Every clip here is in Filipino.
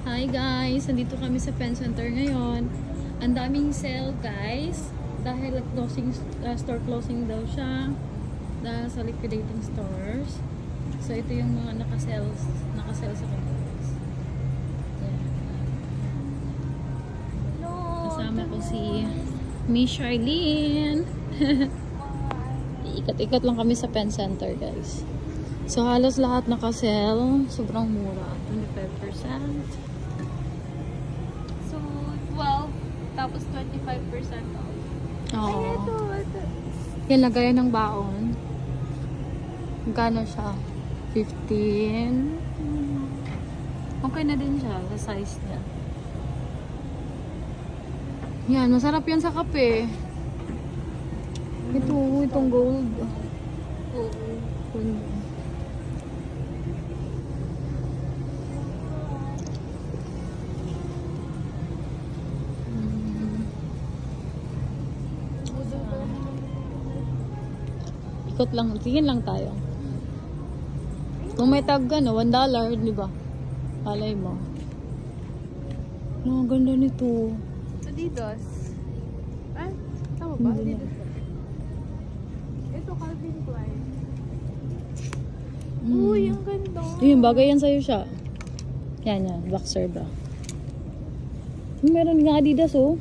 Hi guys! Nandito kami sa Pen Center ngayon. Ang daming sale guys. Dahil store closing daw siya. Dahil sa liquidating stores. So ito yung mga naka-sale sa kanila guys. Yan. Kasama ko si Miss Charlene. Ikat-ikat lang kami sa Pen Center guys. So halos lahat naka-sale. Sobrang mura. 25%. So, 12, tapos 25% off. Oo. Ay, ito. Yan, lagayan ng baon. Magkano siya? 15. Okay na din siya sa size niya. Yan, masarap yan sa kape. Itong gold. Oo. Ikot lang, tingin lang tayo. Kung may tag $1, di ba? Palay mo. Ang ganda nito. Adidas. Ay, tama ba? Hindi na. Adidas. Ito, Calvin Klein. Mm. Uy, ang ganda. Yung bagay yan sa'yo siya. Yan, boxer ba? Meron nga Adidas oh.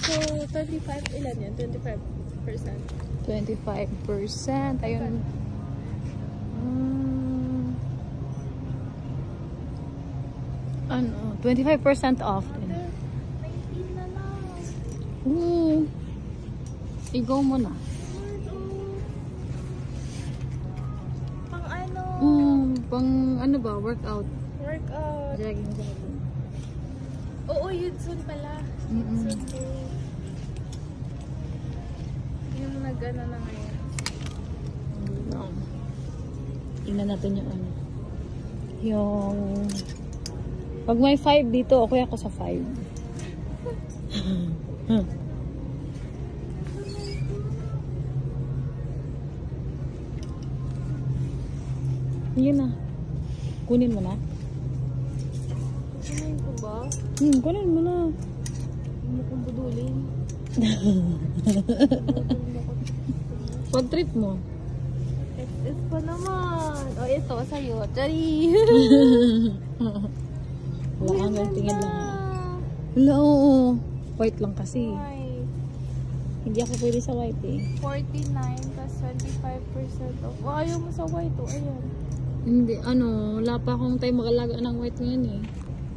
So, 25, ilan yan? 25%. 25%. Ayun. Ano? 25% off din. 19 na lang. Igo mo na. Pang ano? Pang ano ba? Workout. Workout. Jogging. Oo, yun soon pala. Soon po. Yung nag-ano na ngayon. Tingnan natin yung ano. Yung pag may 5 dito, okay ako sa 5. Yun na. Kunin mo na. Kunin ko ba? Kunin mo na. Hindi mo kong budulin. Pag trip mo. SS pa naman. O, ito, sa'yo. Chari! Wala kang gantingin lang. Wala, oo. White lang kasi. White. Hindi ako pwede sa white eh. 49 plus 25% off. Oh, ayaw mo sa white. O, ayan. Hindi, wala pa akong time mag-alaga ng white ngayon eh.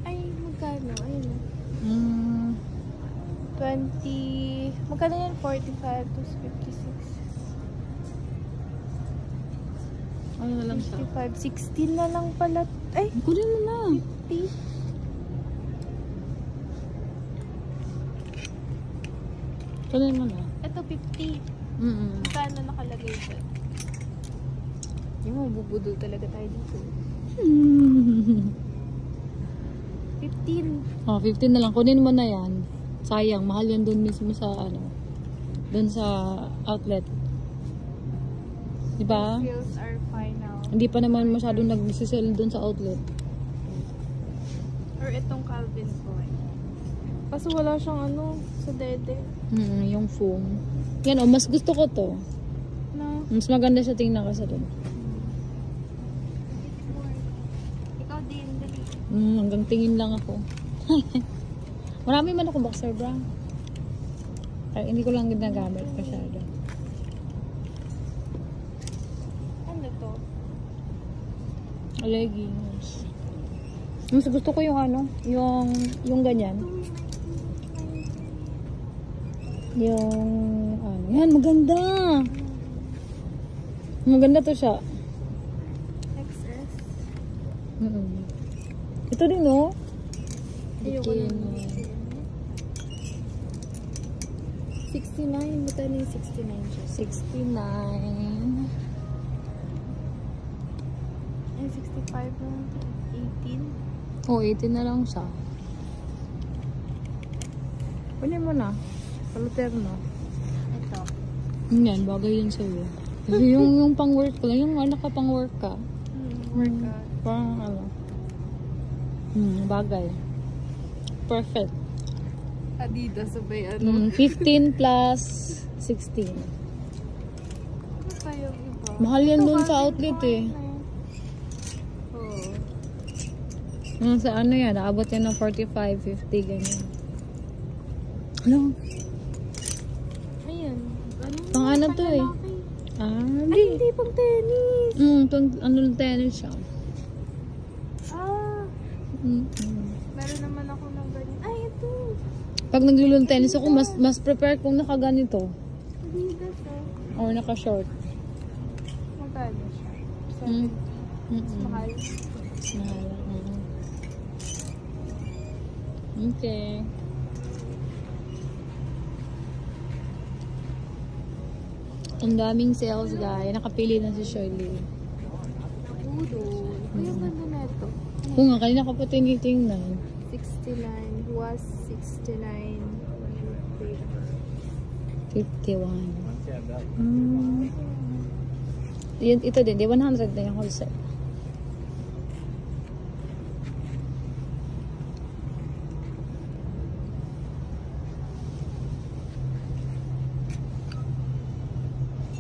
Ay, magkano? Ayun. 20. Magkano yan? 45 plus 56. Ano na lang siya? 55. 16 na lang pala. Ay, Kunin mo na. 50. Kunin mo na. Ito, 50. Magkano nakalagay dyan? Yung mabubudol talaga tayo dito. 15. Oh, 15 na lang. Kunin mo na yan. Sayang, mahal yan dun mismo sa dun sa outlet. Diba? Sales are final. Hindi pa naman masyadong nag-sell dun sa outlet. Or itong Calvin Klein. Kaso wala siyang sa dede. Yung foam. Yan oh, mas gusto ko to. Na? Mas maganda siya tingnan kasi dun. Ikaw din, dali. Hanggang tingin lang ako. Marami man ako boxer bra. Kaya hindi ko lang ginagamit masyado. Ano to? Leggings. Mas gusto ko yung yung ganyan. Yung yan maganda. Maganda to siya. XS. Ito din oh. Ayoko na. Bikini. 69. Magkano yung 69 siya? 69. Ay, 65 lang. 18. Oh, 18 na lang siya. Kunin mo na. Paluter na. Ito. Yan, bagay yun sa'yo. yung pang work ka lang. Yung ka pang work ka. Workout. Parang bagay. perfect. Adidas, sabay ano. 15 plus 16. Ano pa yung iba? Mahal yan Ito, doon sa Calvin outlet Klein eh. na yun. Oo. Sa ano yan, naabot yan ng 45, 50, ganyan. Ano? Ayan. Pang ano to eh? Panlalaki. Ah, Ay, hindi pang tennis. pang ano tennis siya. Ah, Mm. meron naman ako ng ganyan. Ay, ito. Pag naglulong tennis ako, mas prepare kung nakaganito. Adidas oh. Or naka-short. Magkano siya? Mm. 7. Mas mahal. Mahal. Okay. Ang daming sales, guys. Nakapili na si Shirley. Udol. Kuya, ganda na ito. Kung nga, kanina ka pa tinitingnan. 69. Was 69. 51. Ito din, di 100 na yung wholesale.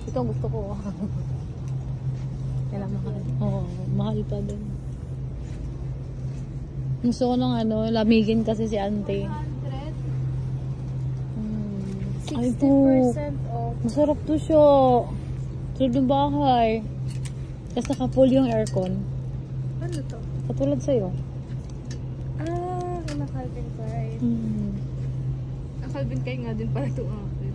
Ito ang gusto ko. Kailangan mahal. Oo, mahal pa din. Gusto ko ng ano, lamigin kasi si auntie. 100. Ay po. 60% off. Masarap to siya. Tulad ng bahay. Tapos naka-full yung aircon. Ano to? Katulad sa'yo. Ah, na Calvin Klein. Ang Calvin Klein nga din para itong akin.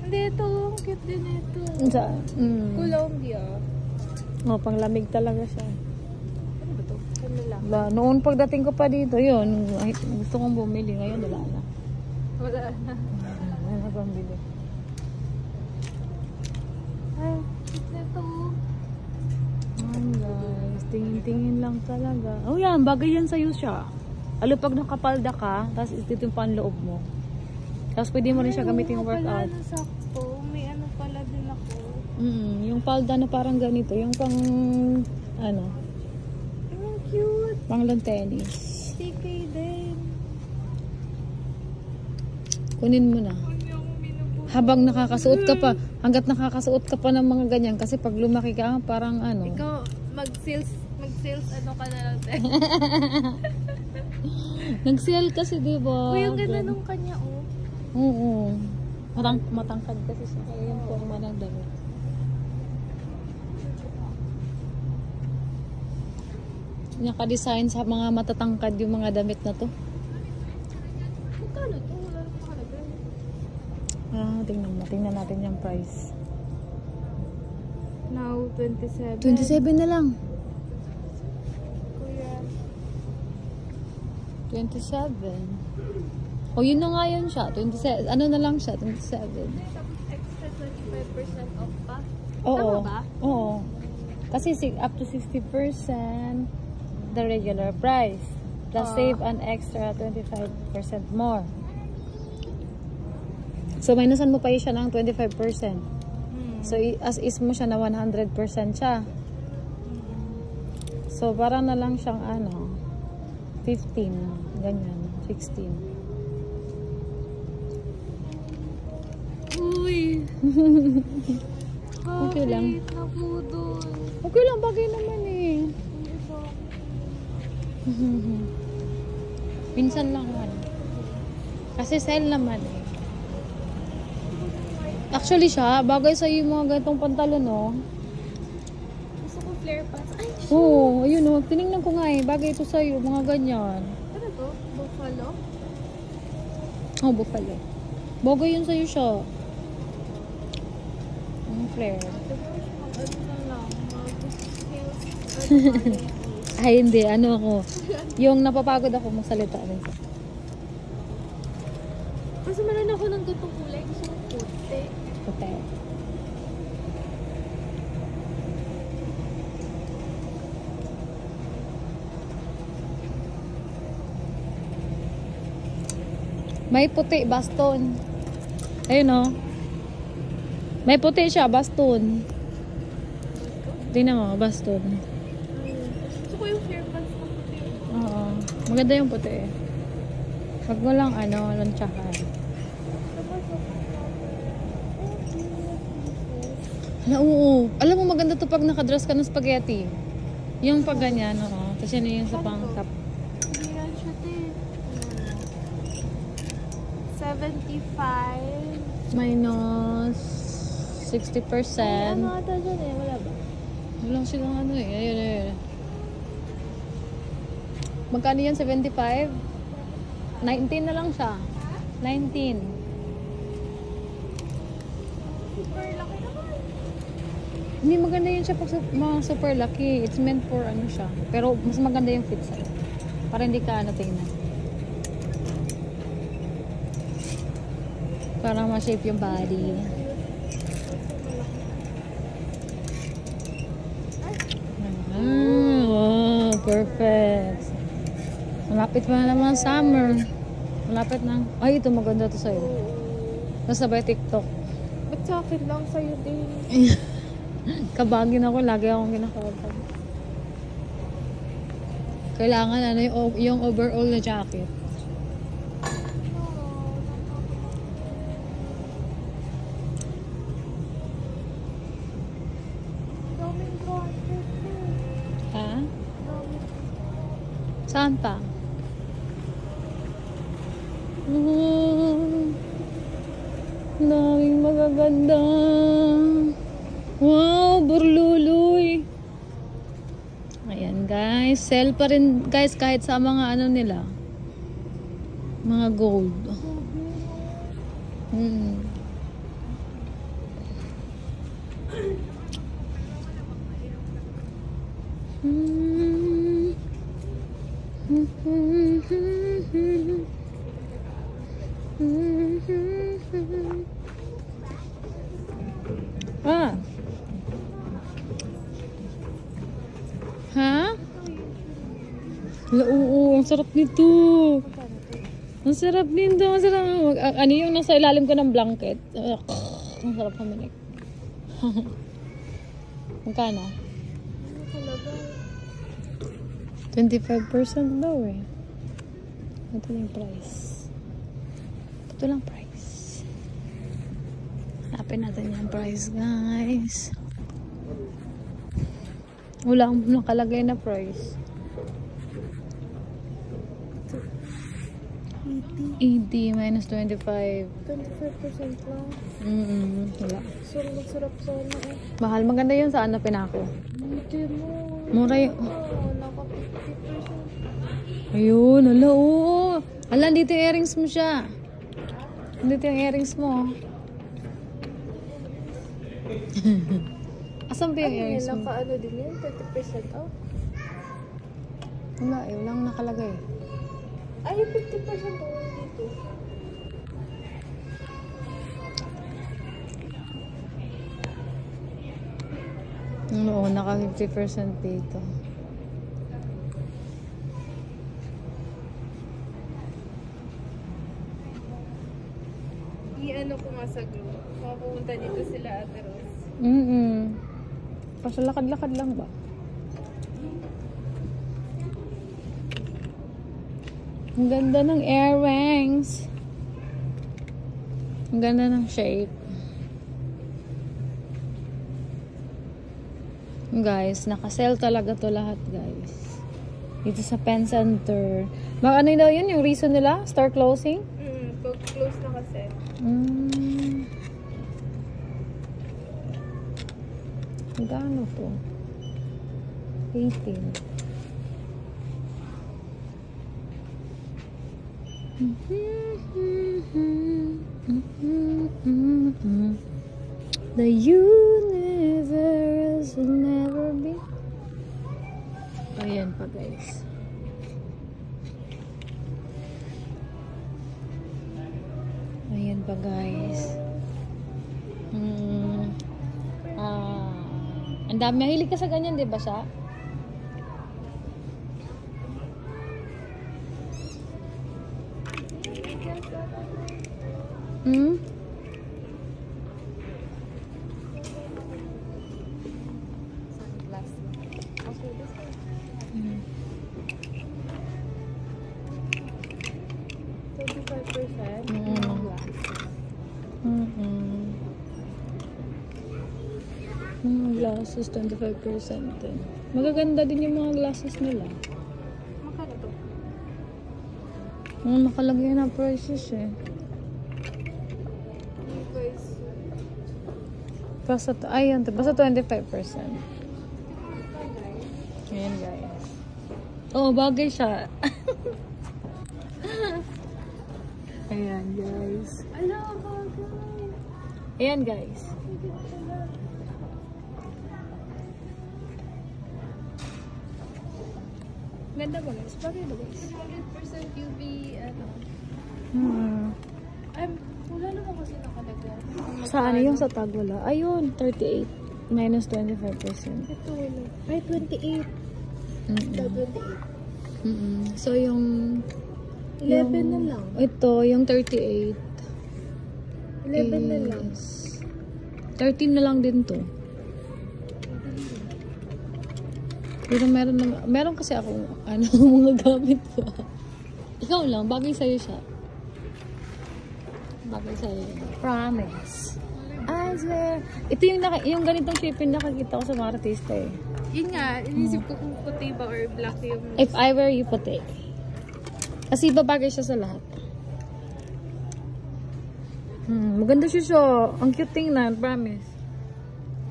Hindi, ito. Ang cute din ito. Sa, Colombia. oh, panglamig talaga siya. Ano ba to? Ano lang? Noon pagdating ko pa dito, yun, ay, gusto kong bumili. Ngayon, wala na. Wala na. Wala na pambili. Ay, cute na ito. Guys, tingin-tingin lang talaga. Oh yan, bagay yan sa'yo siya. Alo pag nakapalda ka, tapos ito yung panloob mo. Tapos pwede mo rin siya gamitin yung workout. Wala na sakto. May ano pala din ako. Yung palda na parang ganito, yung pang, ano, Ang cute. pang lawn tennis. TK din. Kunin mo na. Ano yung binubuo? Habang nakakasuot ka pa, hanggat nakakasuot ka pa ng mga ganyan, kasi pag lumaki ka, parang ano. Ikaw, mag-sales ano ka na lang tayo. Nag-sale kasi, diba? Uy, ang ganda nung kanya, oh. Oo. Matangkad kasi siya. Kaya yung forma ng damit. Naka-design sa mga matatangkad yung mga damit na to. Magkano to? Wala na makalagay. Tingnan mo. Tingnan natin yung price. Now, 27. 27 na lang. Kuya. 27. O, yun na nga yun siya. 27. Ano na lang siya? 27. Tapos extra 25% off pa? Oo. Tama ba? Oo. Kasi up to 60% the regular price. Plus save an extra 25% more. So, minusan mo pa siya ng 25%. So, as is mo siya na 100% siya. So, parang na lang siyang ano, 15. Ganyan. 16. Uy! Okay lang. Bakit nabudol? Okay lang, bagay naman eh. Minsan lang man. Kasi sale naman eh. Actually siya, bagay sa yung mga ganitong pantalon, no? Gusto ko flare pants. Ay, Oo, ayun, no? Tinignan ko nga eh. Bagay ito sa'yo, mga ganyan. ano to? Buffalo? Oh, buffalo. Bagay yun sa'yo siya. Ang flare. Ano na lang? Ay, hindi. Ano ako? Yung napapagod ako magsalita rin sa. Kasi meron ako ng gantong kulay. Gusto ko puti. Puti. May puti, baston. Ayun o. May puti siya, baston. Tingnan mo, baston. Gusto ko yung flare pants na puti. Oo. Maganda yung puti. Wag mo lang lansyahan. Oo. Alam mo, maganda to pag nakadress ka ng spaghetti. Yung pag ganyan, oo. Tapos yan yung sa pang-top. Hindi lang siya, te. 75. Minus 60%. Ano ata dyan eh? Wala ba? Wala silang Ayun. Magkano yan? 75? 19 na lang siya. 19. Super laki naman. Hindi maganda yun siya pag mga super lucky. It's meant for siya. Pero mas maganda yung fit sa'yo. Para hindi ka tingnan. Para ma-shape yung body. Oh, perfect. Malapit pa na naman summer. Malapit na. Ay, ito maganda to sa'yo. Nasabay TikTok. Ba't sa akin lang sa'yo din? Kabagin ako. Lagi akong kinakabag. Kailangan yung overall na jacket. Daming gadget eh. Ha? Daming. Saan pa? Daming magaganda. Wow, burluloy. Ayan guys, sell pa rin guys kahit sa mga nila. Mga gold. Ah. Ha? Oo, ang sarap nito. Ang sarap nito. Ang sarap. Ano yung nasa ilalim ko ng blanket? Ang sarap kaminig. Magkano? 25% daw eh. Ito lang yung price. Ito lang price. Hanapin natin yung price, guys. Wala akong nakalagay na price. 80 minus 25. 25% lang. Wala. Sarap sana eh. Mahal. Maganda yun sa pinako. Hindi mo. Mura yun. Naka 50%. Ayun. Ala, oo. Ala, dito yung earrings mo siya. Dito yung earrings mo. Asan ba yung earrings mo? Naka din yun? 30% off? Wala eh. Walang nakalagay. Ay, 50% off dito. Oo, naka 50% dito. I-ano ko nga sa group. Makapunta dito sila Ate Rose. Pasalakad-lakad lang ba? Ang ganda ng earrings. Ang ganda ng shape. Guys, naka-sell talaga to lahat, guys. Dito sa Pen Center. Ano daw yun? Yung reason nila? Store closing? Pag close na kasi. Magkano to? 18. The universe will never be. Ayan pa, guys. Ayan pa, guys. Ang dami. Mahilig ka sa ganyan, di ba siya? glasses, 25% din. Magaganda din yung mga glasses nila. Magkano to? Nakalagay na prices eh. Guys. Basta, ayun, basta 25%. Ayan guys. Oo, bagay siya. Ayan guys. Ala, bagay. Ayan guys. Ganda ba guys? Bagay ba guys? 100% UV, ano. Wala naman kasi nakalagay. Sa ano yung sa tag wala? Ayun, 38 minus 25%. Ito wala. Ay, 28. Ito, 28. So yung 11 na lang. Ito, yung 38. 11 na lang. 13 na lang din to. Pero meron kasi akong ano, mga gamit pa. Ikaw lang, bagay sa'yo siya. Bagay sa'yo. Promise. I swear. Ito yung ganitong shape yung nakakita ko sa mga artista eh. Yun nga, inisip ko kung puti ba or black yung... If I wear you puti. Kasi babagay siya sa lahat. Maganda siya. Ang cute tingnan, promise.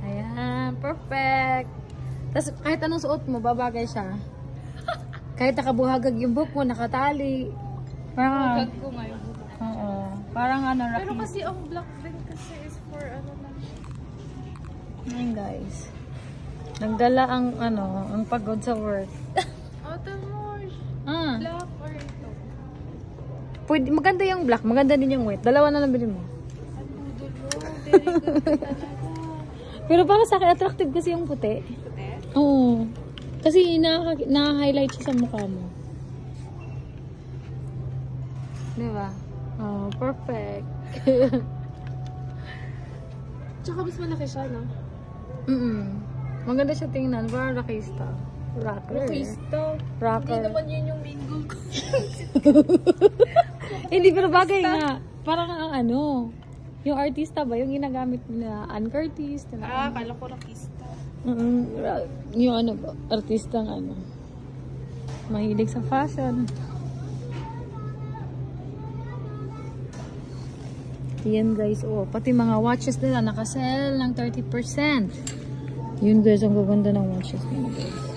Ayan, perfect. Tapos kahit anong suot mo, babagay siya. Kahit nakabuhagag yung buhok mo, nakatali. Parang, Huwag ko nga yung buhok. oo. Parang ano, Pero kasi ang black din kasi is for ano lang. Ayan guys. Nagdala ang ano, ang pagod sa work. Auto Mosh. Ah, Black or ito? pwede, maganda yung black, maganda din yung white. Dalawa na lang bilhin mo. Ang budol mo. Very good talaga. Pero para sa akin, attractive kasi yung puti. Puti? Oo. Kasi na-highlight siya sa mukha mo. Diba? Oh, perfect. Tsaka mas malaki siya, no? Maganda siya tingnan. Parang rakista. Rocker. Cristo. Rocker. Hindi naman yun yung main goal ko. Hindi, pero bagay nga. Parang ang ano. Yung artista ba? Yung ginagamit na Ann Curtis. Kala ko rakista. Yung ano ba? Artistang ano. Mahilig sa fashion. Yan guys. Oh, pati mga watches nila nakasell ng 30%. Yun guys, ang gaganda ng watches nila guys.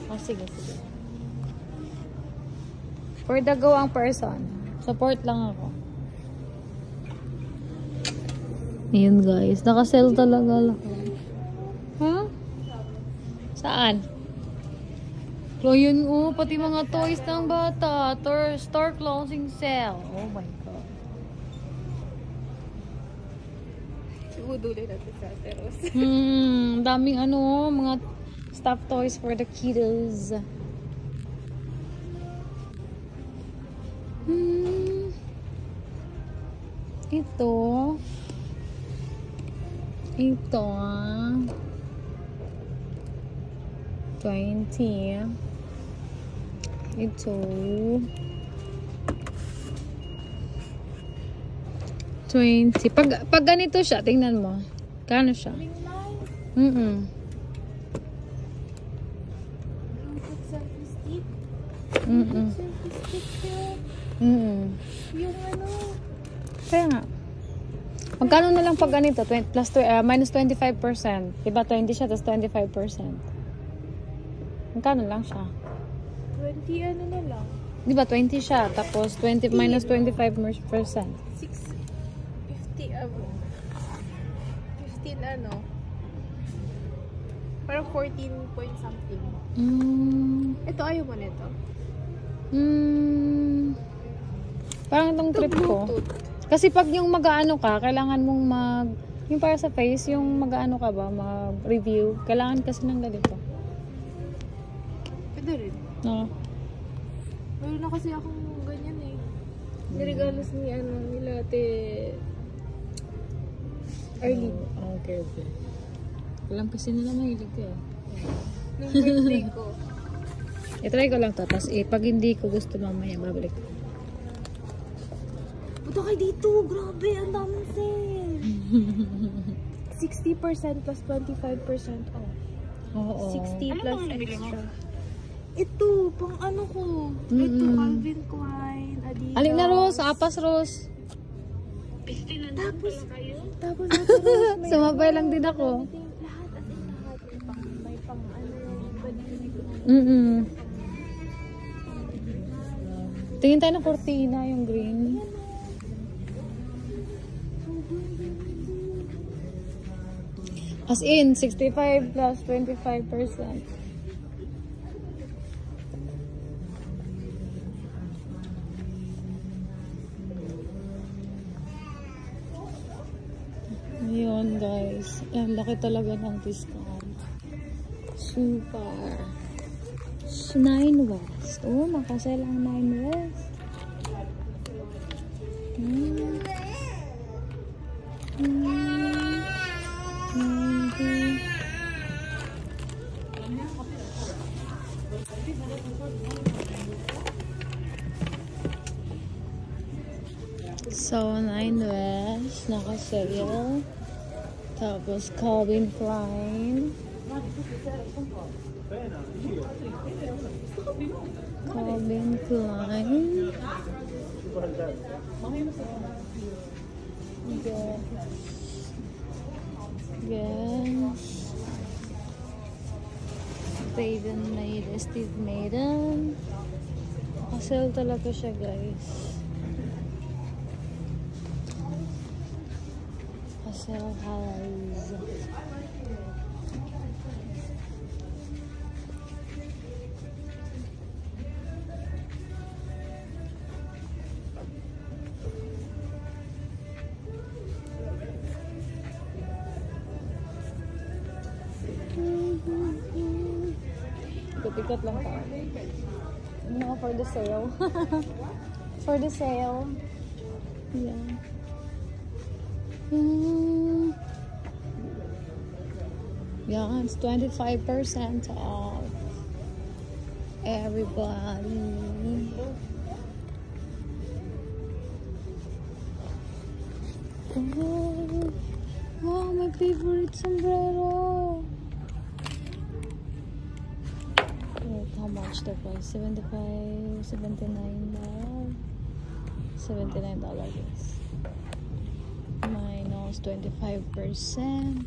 Oh, sige. For the gawang person. Support lang ako. Ayan guys. Nakasell talaga. Huh? Saan? So yun pati mga toys ng bata. Store closing sale. Oh my God. Udulin natin sa Ateros. Daming ano, mga stuffed toys for the kiddos. Ito. 20. Ito. 20. Pag ganito siya, tingnan mo. Kano siya? Yung ano. Kaya nga. Magkano na lang pag ganito? Minus 25%. Diba 20 siya, tapos 25%. Magkano lang siya? 20 ano na lang. Diba 20 siya, tapos 20 minus 25%. 650 15 ano. Parang 14 point something. Ito ayaw mo nito. Parang itong trip ko. Kasi pag yung mag-aano ka, kailangan mong yung para sa face, yung mag-aano ka ba, mag-review, kailangan kasi ng ganito. Pwede rin. No? Meron na kasi akong ganyan eh. Niregalos ni nila ate Arlene. Okay. Alam kasi nila mahilig ko eh. Nung birthday ko. I-try ko lang to, tapos pag hindi ko gusto mamaya, babalik ko. Punta kayo dito, grabe, ang daming sale. 60% plus 25% off. Oo. 60 plus extra. Ito, pang ano ko. Ito, Calvin Klein, Adidas. Alin na, Rose? Apas, Rose. Tapos ito, Rose, may Sumabay lang din ako. lahat, as in lahat. May pang ano yung pag-ibig. Tingin tayo ng cortina, yung green. As in, 65 plus 25%. Yun guys, ang laki talaga ng discount. Super. 9 West. Oh, makasal ang 9 West. So, 9 West, naka-sale. Tapos, Calvin Klein. Calvin Klein. Yes. Steve Madden. Naka-sale talaga siya, guys. Naka-sale has. Ikot-ikot lang tayo. No, for the sale. For the sale. Yeah. Yeah, it's 25% off. Everybody. Oh, my favorite sombrero. Wait, how much the price? $75, $79. $79, yes. Minus 25%.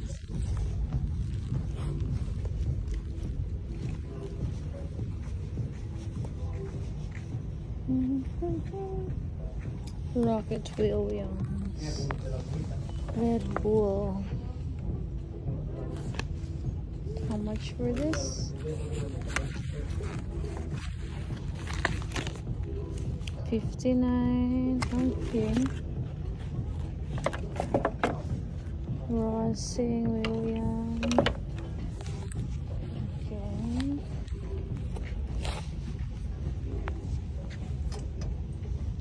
Rocket Williams. Red Bull. How much for this? $59. Okay. Rosing William. Okay.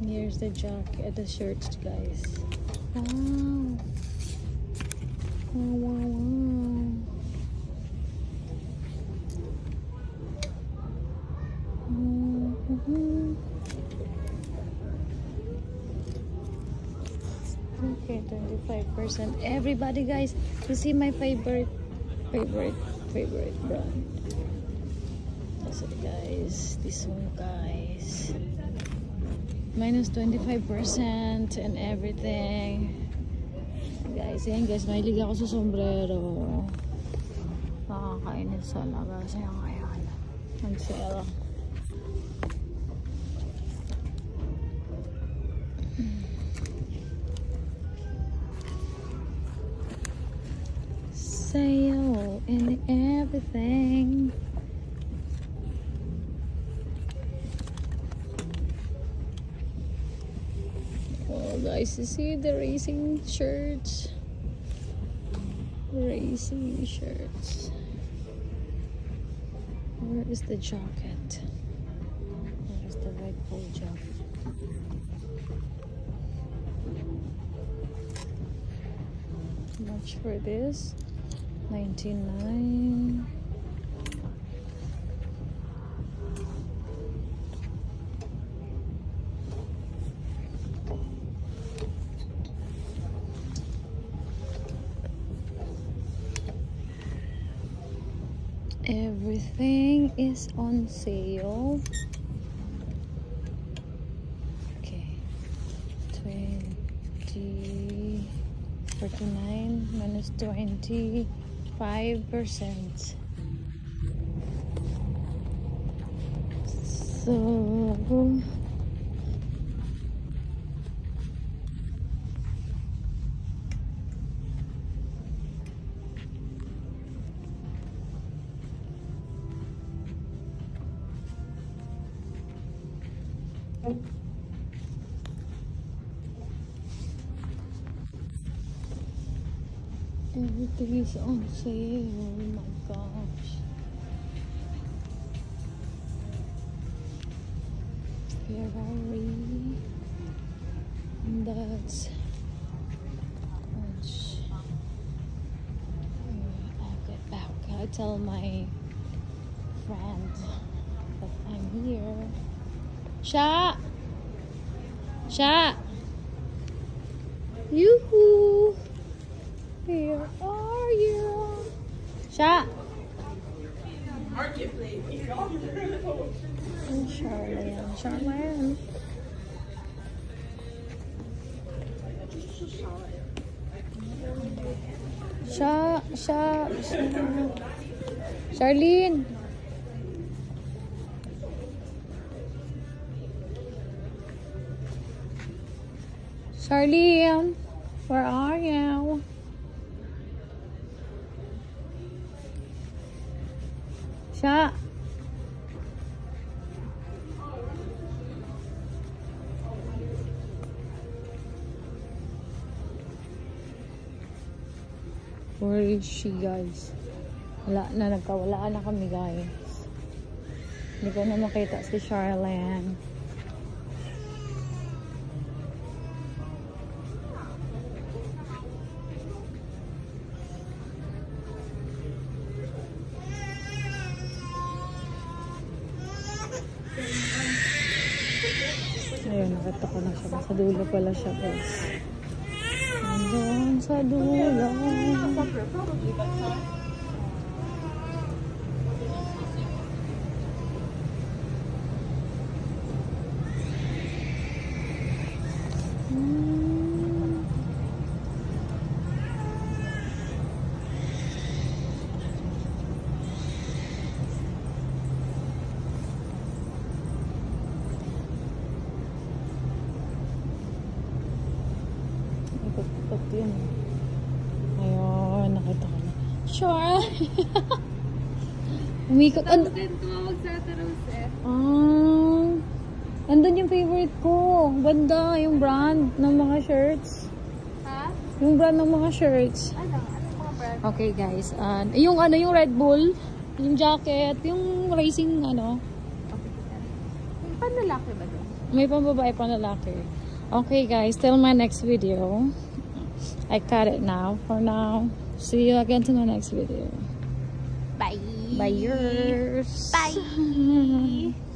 Here's the jacket, the shirts, guys. Wow. Wow, wow, wow. Okay, 25%. Everybody, guys, you see my favorite brand. That's it, guys. This one, guys. Minus 25% and everything. Guys, yan guys, mahilig ako sa sombrero. Nakakainis talaga siya ngayon. Ang sale. Sale and everything. Oh guys, you see the racing shirts? Racing shirts. Where is the jacket? Where is the Red Bull jacket? How much for this? $99. Everything is on sale. Okay. 49 minus 25%. So everything is on sale. Oh my gosh. Ferrari. And that's much. I'll get back. I'll tell my friend that I'm here. Sha! Sha! Yoo-hoo! Where are you? Sha! Charlene. Charlene. Sha. Charlene. Charlene, where are you? Sha. Where is she, guys? Wala na, nagkawalaan na kami, guys. Hindi ko na makita si Charlene. Ayun, nakita ko na siya. Sa dulo pala siya, guys. Nandun sa dulo. Yun. Ayun, nakita ko na. Sure! Umikot. Tapos din tumawag sa Ate Rose eh. Andun yung favorite ko. Ganda yung brand ng mga shirts. Ha? Yung brand ng mga shirts. Ano? Anong mga brand? Okay guys. Yung Red Bull. Yung jacket. Yung racing Okay. Panlalaki ba doon? May pambabae, panlalaki. Okay guys. Till my next video. I cut it now. For now. See you again to my next video. Bye. Bye. Bye.